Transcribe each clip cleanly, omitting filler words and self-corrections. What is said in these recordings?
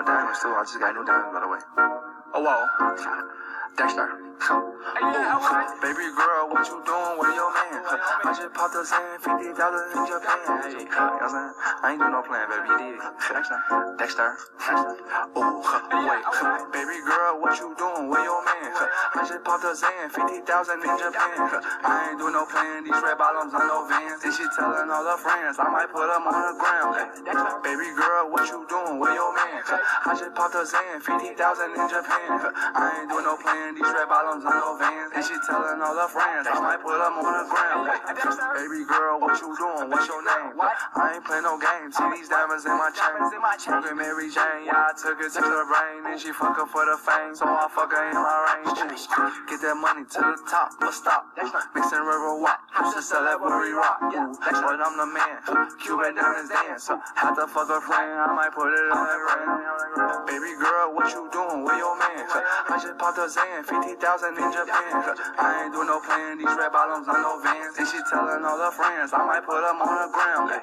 more diamonds too. I just got new diamonds, by the way. Oh, whoa. Dexter. Baby girl, what you doing with your man? I just popped up saying 50,000 in Japan. Hey, you know what I'm saying? I ain't doing no plan, baby. You did. Dexter. Oh, wait. Baby girl, what you doing with your man? I just popped up saying 50,000 in Japan. I ain't doing no plan. These red bottoms on no Vans. And she telling all her friends I might put them on the ground. Baby girl, what you doing with your man? I just popped up saying 50,000 in Japan. I ain't doing no plan. These red bottoms on no Vans. And she telling all her friends I might put them on the ground. Baby girl, what you doing? What's your name? I ain't playing no games. See these diamonds in my chain. Smoking Mary Jane, yeah, I took it to the brain. And she fuck her for the fame, so I fuck her in my range. Get that money to the top, but stop. Mixing river walk, used to sell that Worry Rock. But I'm the man, Cuban diamonds dance. So had to fuck her friend, I might put it on the ground. Baby girl, what you doing with your man? I just popped up saying 50,000 in Japan. I ain't doing no plan, these red bottoms on no Vans. And she telling all her friends I might put them on the ground.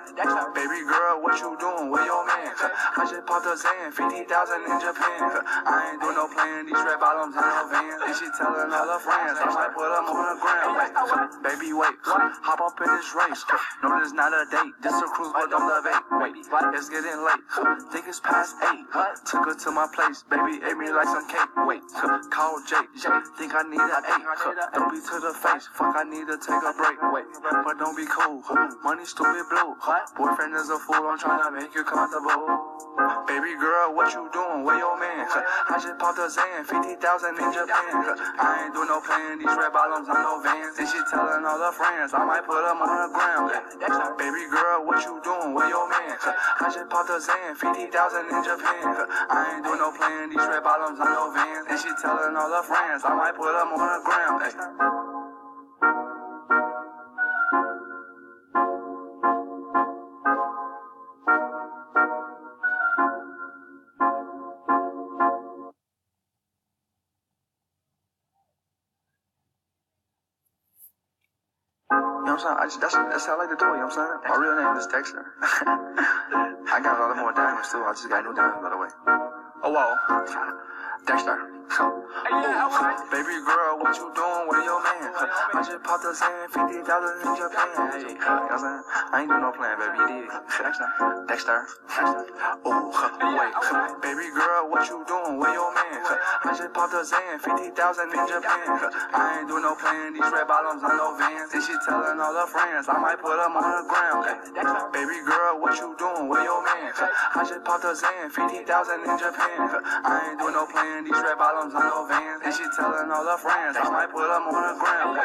Baby girl, what you doing with your man? I just popped up saying 50,000 in Japan. I ain't doing no plan, these red bottoms on no Vans. And she telling all her friends I might put them on the ground. Baby, wait, hop up in this race. No, this not a date, this a cruise, but don't love it. Wait, it's getting late, think it's past 8. Took her to my place, baby, ate me like some cake. Wait, call Jake, think I need an 8. Don't be to the face, fuck, I need to take a break. Wait, but don't be cool, money stupid blue. Boyfriend is a fool, I'm trying to make you comfortable. Baby girl, what you doing with your man? I just popped up saying 50,000 in Japan. I ain't doing no plan, these red bottoms on no Vans. And she telling all her friends I might put them on the ground. Baby girl, what you doing with your man? I just popped up saying 50,000 in Japan. I ain't doing no plan, these red bottoms on no Vans. And she telling all her friends I might put them on the ground. You know what I'm saying? That's how I like to do it, you know what I'm saying? My real name is Dexter. I got a lot more diamonds too. I just got new diamonds, by the way. Oh, whoa. Dexter. Baby girl, what you doing with your man? I just popped up saying 50,000 in Japan. Hey, you know what I'm saying? I ain't doing no plan, baby. You did. Dexter. Oh, wait. Baby girl, what you doing with your man? I just popped up saying 50,000 in Japan. I ain't doing no plan, these red bottoms on no Vans. And she telling all her friends I might put them on the ground. Baby girl, what you doing with your man? I just popped up saying 50,000 in Japan. I ain't doing no plan, these red bottoms on no Vans. And she telling all her friends I might put them on the ground.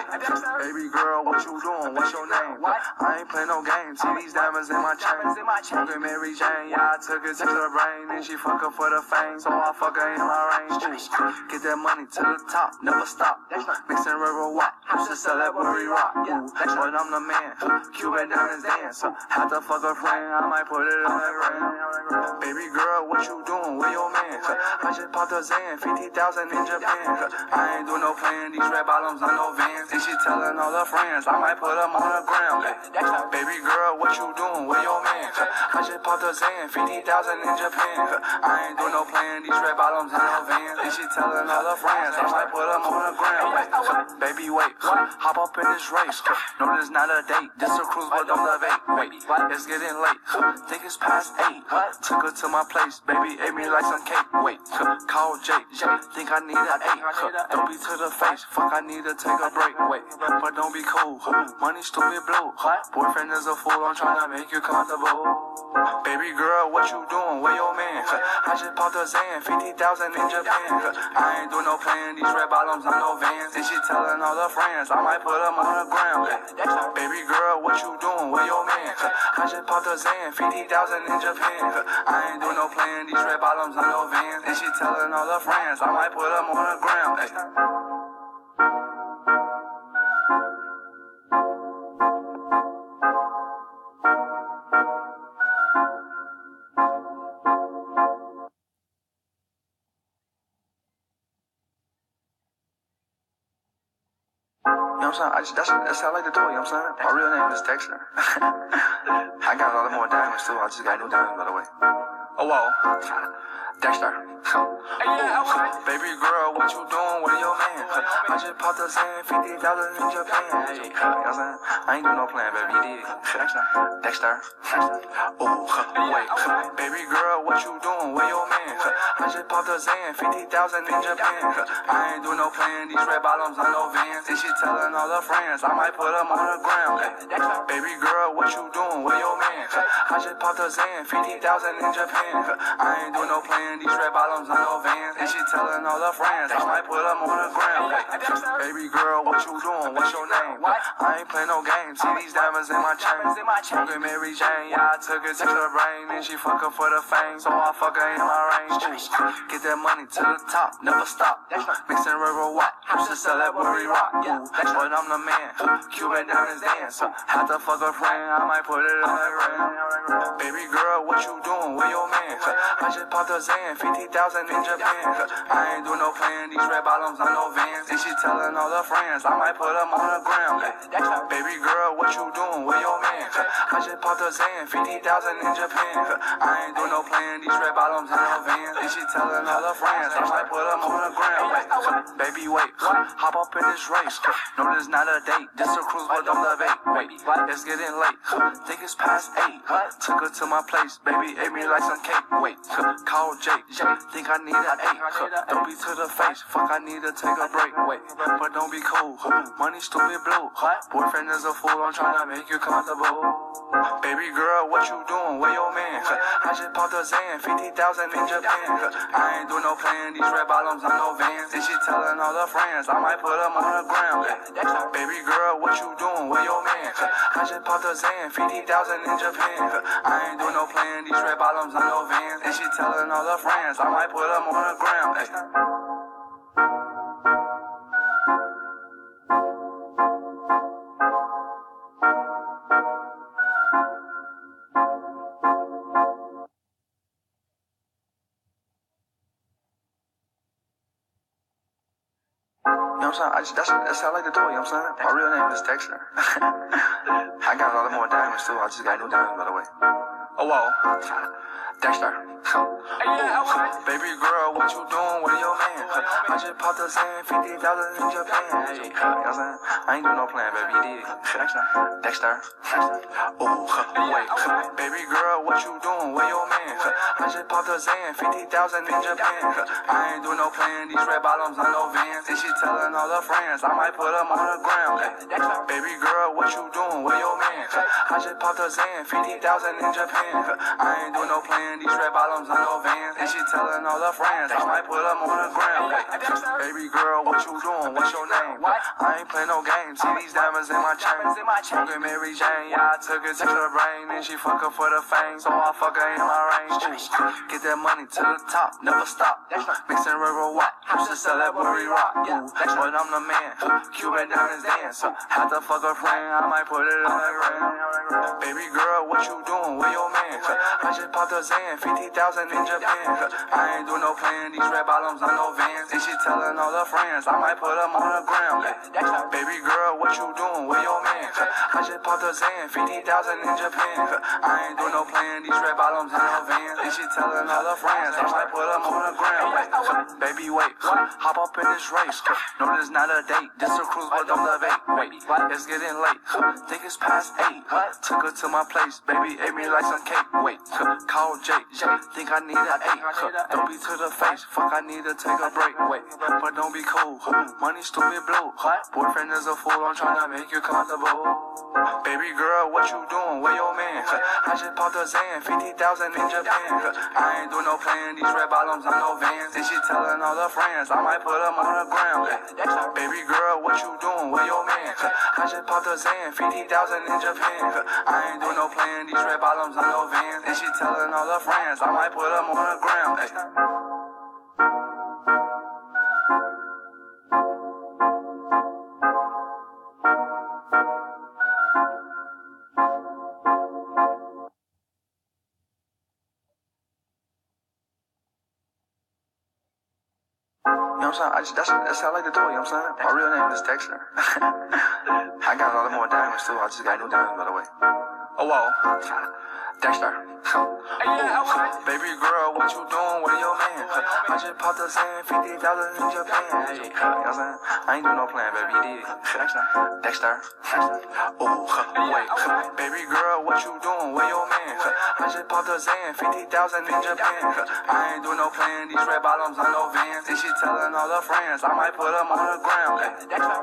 Baby girl, what you doing? What's your name? I ain't playing no games. See these diamonds in my chain. Smoking Mary Jane, yeah, I took it to the brain. And she fuck her for the fame, so I fuck her in my range. Get that money to the top, never stop. Mixing river walk, used to sell that Worry Rock. But I'm the man, Cuban diamonds dance. So had to fuck her friend, I might put it on the ground. Baby girl, what you doing with your man? I just popped up saying 50,000 in Japan. I ain't doing no plan, these red bottoms on no Vans. And she telling all her friends I might put them on the ground. Baby girl, what you doing with your man? I just popped up saying 50,000 in Japan. I ain't doing no plan, these red bottoms on no Vans. And she telling all her friends I might put them on the ground. Baby, wait, hop up in this race. No, this not a date, this a cruise, but don't love it. Wait, it's getting late, think it's past 8. Took her to my place, baby, ate me like some cake. Wait, call Jake, think I need an 8. Don't be to the face, fuck, I need to take a break. Wait, but don't be cool, money stupid blue. Boyfriend is a fool, I'm trying to make you comfortable. Baby girl, what you doing with your man? I just popped up saying 50,000 in Japan. I ain't doing no plan, these red bottoms on no Vans. And she telling all her friends I might put them on the ground. Baby girl, what you doing with your man? I just popped up saying 50,000 in Japan. I ain't doing no plan, these red bottoms on no Vans. And she telling all her friends I might put them on the ground. You know what I'm saying? That's how I like to do it, you know what I'm saying? My real name is Dexter. I got a lot more diamonds too. I just got new diamonds, by the way. Oh, Oh, whoa. Dexter. Baby girl, what you doing with your man? I just popped up saying 50,000 in Japan. Hey, you know what I'm saying? I ain't do no plan, baby. You did. Dexter. Oh, wait. Baby girl, what you doing with your man? I just popped up saying 50,000 in Japan. I ain't do no plan. These red bottoms on no Vans. And she telling all her friends I might put them on the ground. Baby girl, what you doing with your man? I just popped up saying 50,000 in Japan. I ain't do no plan. These red bottoms on no Vans. And she telling all her friends I might put them on the ground. Baby girl, what you doing? What's your name? I ain't playing no games. See these diamonds in my chain. Smoking Mary Jane, yeah, I took it to the brain. And she fuck her for the fame, so I fuck her in my range. Get that money to the top, never stop. Mixing river walk, used to sell that worry rock. But I'm the man, Cuban diamonds dance. Had to fuck a friend, I might put it on the ground. Baby girl, what you doing with your man? I just popped up saying 50,000 in Japan. I ain't do no plan, these red bottoms on no Vans. And she telling all her friends I might put them on the ground. Baby girl, what you doing with your man? I just popped up saying 50,000 in Japan. I ain't do no plan, these red bottoms on no Vans. And she telling all her friends I might put them on the ground. Baby, wait, hop up in this race. No, this not a date, this a cruise, but don't love it. Wait, it's getting late, think it's past 8. Took her to my place, baby, ate me like some cake. Wait, call Jake, think I need an 8. Don't be to the face, fuck, I need to take a break. Wait, but don't be cool, money stupid blue. Boyfriend is a fool, I'm trying to make you comfortable. Baby girl, what you doing with your man? I just popped up saying 50,000 in Japan. I ain't do no plan, these red bottoms on no Vans. And she telling all her friends I might put them on the ground. Baby girl, what you doing with your man? I just popped up saying 50,000 in Japan. I ain't do no plan, these red bottoms on no Vans. And she telling all her friends I might put them on the ground. You know what I'm saying? That's how I like to do it, you know what I'm saying? My real name is Dexter. I got a lot more diamonds too, I just got new diamonds by the way. Oh, whoa. Dexter. Baby girl, what you doing with your man? I just popped up saying 50,000 in Japan. Hey, you know what I'm saying? I ain't do no plan, baby, you did. Dexter. Oh, wait. Baby girl, what you doing with your man? I just popped up saying 50,000 in Japan. I ain't do no plan, these red bottoms on no Vans. And she telling all her friends I might put them on the ground. Baby girl, what you doing with your man? I just popped up saying 50,000 in Japan. I ain't do no plan, these red bottoms on no Vans. And she telling all her friends I might put them on the ground. Baby girl, what you doing? What's your name? I ain't playing no games. See these diamonds in my chain. Smoking Mary Jane, yeah, I took it to the brain. And she fuck her for the fame, so I fuck her in my range. Get that money to the top, never stop. Mixing river walk, used to sell that worry rock. But I'm the man, Cuban diamonds dance. Had to fuck a friend, I might put it on the ground. Baby girl, what you doing with your man? I just popped up saying 50,000 in Japan. I ain't do no plan, these red bottoms on no Vans. And she telling all her friends I might put them on the ground. Baby girl, what you doing with your man? I just popped up saying 50,000 in Japan. I ain't do no plan, these red bottoms on no Vans. And she telling all her friends I might put them on the ground. Baby, wait, hop up in this race. No, this not a date, this a cruise, but don't love it. Wait, it's getting late, think it's past 8. Took her to my place, baby, ate me like some cake. Wait, call Jake, think I need an 8. Don't be to the face, fuck, I need to take a break. Wait, but don't be cool, money stupid blue. Boyfriend is a fool, I'm trying to make you comfortable. Baby girl, what you doing with your man? I just popped up saying 50,000 in Japan. I ain't do no plan, these red bottoms on no Vans. And she telling all her friends I might put them on the ground. Baby girl, what you doing with your man? I just popped up saying 50,000 in Japan. I ain't do no plan, these red bottoms on no Vans. And she telling all her friends I might put them on the ground. You know what I'm saying? That's how I like to do it, you know what I'm saying? My real name is Dexter. I got a lot more diamonds too, I just got new diamonds by the way. Oh, Oh, whoa. Dexter. Baby girl, what you doing with your man? I just popped up saying 50,000 in Japan. Hey, you know what I'm saying? I ain't do no plan, baby. You did. Dexter. Oh, wait. Baby girl, what you doing with your man? I just popped up saying 50,000 in Japan. I ain't do no plan. These red bottoms on no Vans. And she telling all her friends I might put them on the ground.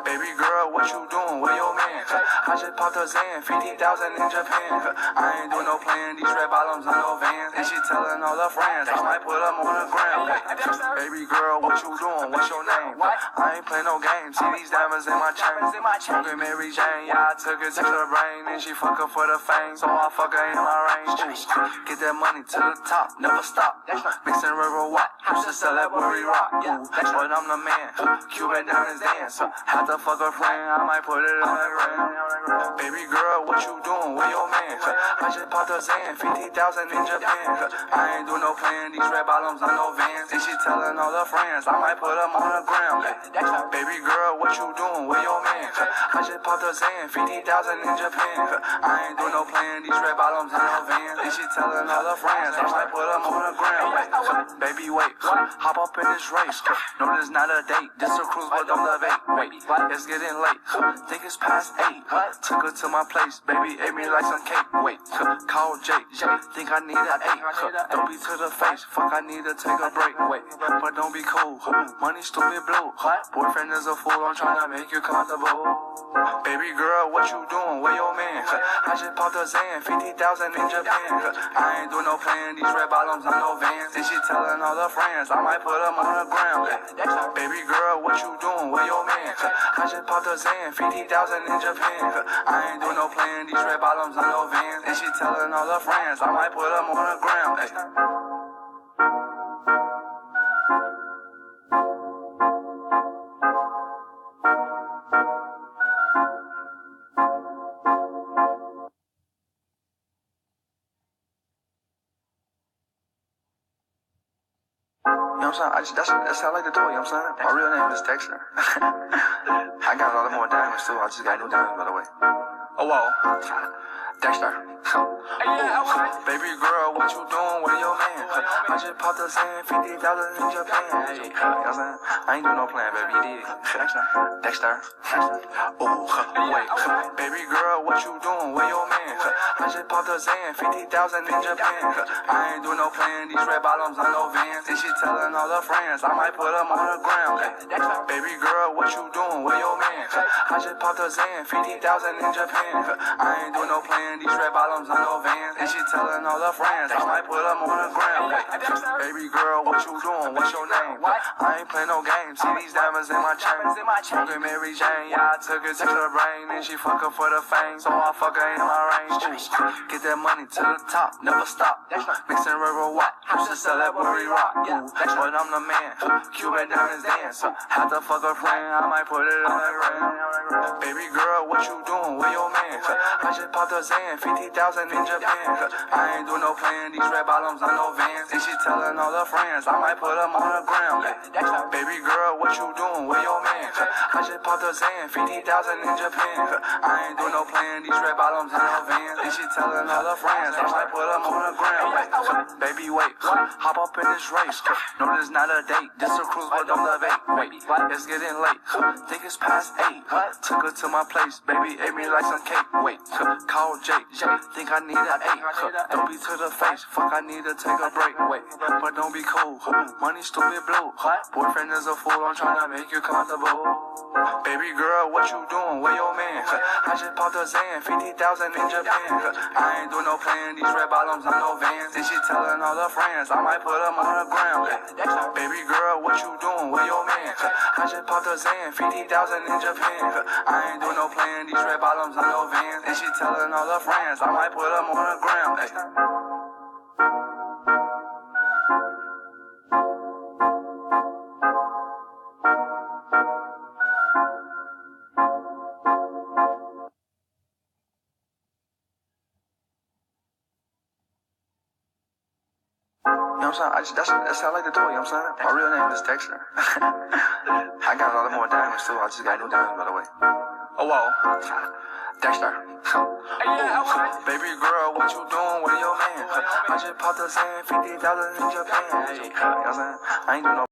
Baby girl, what you doing with your man? I just popped up saying 50,000 in Japan. I ain't do no plan. These red bottoms on no Vans. And she telling all her friends I might put them on the ground. Baby girl, what you doing? What's your name? I ain't play no games. See these diamonds in my chain. Smoking Mary Jane, yeah, I took it to the brain. And she fuck her for the fame, so I fuck her in my range. Get that money to the top, never stop. Mixing river walk, used to sell that Worry Rock. But I'm the man, Cuban diamonds dance. Have to fuck her friend, I might put it on the ground. Baby girl, what you doing with your man? I just popped up saying 50,000 in Japan. I ain't do no plan, these red bottoms on no Vans. And she telling all her friends I might put them on the ground. Baby girl, what you doing with your man? I just popped up saying 50,000 in Japan. I ain't do no plan, these red bottoms on no Vans. And she telling all her friends I might put them on the ground. Baby, wait, hop up in this race. No, this not a date, this a cruise, but don't love it. Wait, it's getting late, think it's past 8. Took her to my place, baby, ate me like some cake. Wait, call Jake, think I need an 8. Don't be to the face, fuck, I need to take a break. Wait, but don't be cool, money stupid blue. Boyfriend is a fool, I'm trying to make you comfortable. Baby girl, what you doing with your man? I just popped up saying 50,000 in Japan. I ain't do no plan, these red bottoms on no Vans. And she telling all her friends I might put them on the ground. Baby girl, what you doing with your man? I just popped up saying 50,000 in Japan. I ain't do no plan, these red bottoms on no Vans. And she telling all her friends I might put them on the ground. You know what I'm saying? That's how I like to do it, you know what I'm saying? My real name is Dexter. I got a lot more diamonds too, I just got new diamonds by the way. Oh, whoa. Dexter. Baby girl, what you doing with your man? I just popped up saying 50,000 in Japan. Hey, you know what I'm saying? I ain't do no plan, baby, you did. Dexter. Oh, wait. Baby girl, what you doing with your man? I just popped up saying 50,000 in Japan. I ain't do no plan, these red bottoms on no Vans. And she telling all her friends I might put them on the ground. Baby girl, what you doing with your man? I just popped up saying 50,000 in Japan. I ain't do no plan, these red bottoms on no Vans. And she telling all her friends I might put them on the ground. Baby girl, what you doing? What's your name? I ain't play no games. See these diamonds in my chain. Smoking Mary Jane, yeah, I took it to the brain. And she fuck her for the fame, so I fuck her in my range. Get that money to the top, never stop. Mixing river walk, used to sell that Worry Rock. But I'm the man, Cuban diamonds dance. Have to fuck her friend, I might put it on the ground. Baby girl, what you doing with your man? I just popped up saying 50,000 in Japan. I ain't do no plan, these red bottoms on no Vans. And she telling all her friends I might put them on the ground. Baby girl, what you doing with your man? I just popped up saying 50,000 in Japan. I ain't do no plan, these red bottoms on no Vans. And she telling all her friends I might put them on the ground. Baby, wait, hop up in this race. No, this not a date, this a cruise, but don't love it. Wait, it's getting late, think it's past 8. Took her to my place, baby, ate me like some cake. Wait, call Jake, think I need an 8. Don't be to the face, fuck, I need to take a break. Wait, but don't be cool, money stupid blue. Boyfriend is a fool, I'm trying to make you comfortable. Baby girl, what you doing with your man? I just popped up saying 50,000 in Japan. I ain't do no plan, these red bottoms on no Vans. And she telling all her friends I might put them on the ground. Baby girl, what you doing with your man? I just popped up saying 50,000 in Japan. I ain't do no plan, these red bottoms on no Vans. And she telling all her friends I might put them on the ground. You know what I'm saying? That's how I like to do it, you know what I'm saying? My real name is Dexter. I got a lot more diamonds too, I just got new diamonds by the way. Oh, whoa. Dexter. Ooh, baby girl, what you doing with your man? I just popped a saying 50,000 in Japan. Hey, you know what I'm saying? I ain't doing no